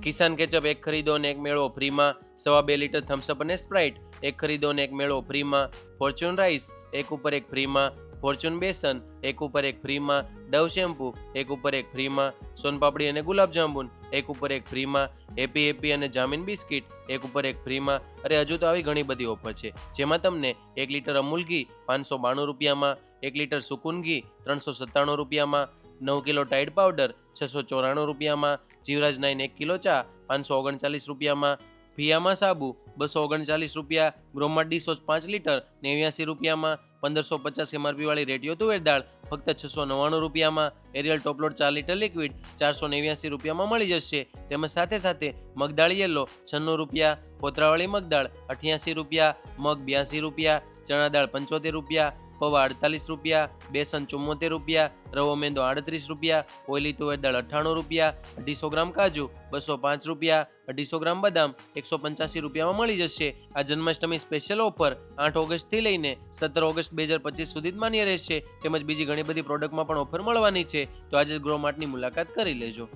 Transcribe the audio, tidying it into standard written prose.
કિસાન ketchup એક ખરીદો અને એક મેળવો ફ્રીમાં, 2.5 લીટર થમ્સઅપ અને સ્પ્રાઇટ એક ખરીદો અને એક મેળવો ફ્રીમાં, ફોર્ચ્યુન રાઈસ એક ઉપર એક ફ્રીમાં, ફોર્ચ્યુન બેસન એક ઉપર એક ફ્રીમાં, ડવ શેમ્પૂ એક ઉપર એક ફ્રીમાં, સોનપાપડી અને ગુલાબજાંબુન એક ઉપર એક ફ્રીમાં, હેપી હેપી અને જામીન બિસ્કિટ એક ઉપર એક ફ્રીમાં. અરે હજુ તો આવી ઘણી બધી ઓફર છે, જેમાં તમને 1 લીટર અમૂલ ઘી 592 રૂપિયામાં, 1 લીટર સુકૂન ઘી 397 રૂપિયામાં, 9 કિલો ટાઈડ પાવડર 694 રૂપિયામાં, જીવરાજ 9 1 કિલો ચા 539 રૂપિયામાં, ફિયામા સાબુ 239 રૂપિયા, ગ્રોમા ડીશવોશ 5 લીટર 89 રૂપિયામાં, 1550 MRP વાળી રેડિયો તુવેર દાળ ફક્ત 699 રૂપિયામાં, એરિયલ ટોપલોડ 4 લીટર લિક્વિડ 489 રૂપિયામાં મળી જશે. તેમજ સાથે સાથે મગદાળ યેલો 96 રૂપિયા, કોતરાવાળી મગદાળ 88 રૂપિયા, મગ 82 રૂપિયા, ચણા દાળ 75 રૂપિયા, પૌવા 48 રૂપિયા, બેસન 74 રૂપિયા, રવો મેંદો 38 રૂપિયા, ઓઇલી તુવેર દાળ 98 રૂપિયા, 250 ગ્રામ કાજુ 205 રૂપિયા, 250 ગ્રામ બદામ 185 રૂપિયામાં મળી જશે. આ જન્માષ્ટમી સ્પેશિયલ ઓફર 8 ઓગસ્ટથી લઈને 17 ઓગસ્ટ 2025 સુધી જ માન્ય રહેશે. તેમજ બીજી ઘણી બધી પ્રોડક્ટમાં પણ ઓફર મળવાની છે, તો આજે જ ગ્રો માર્ટની મુલાકાત કરી લેજો.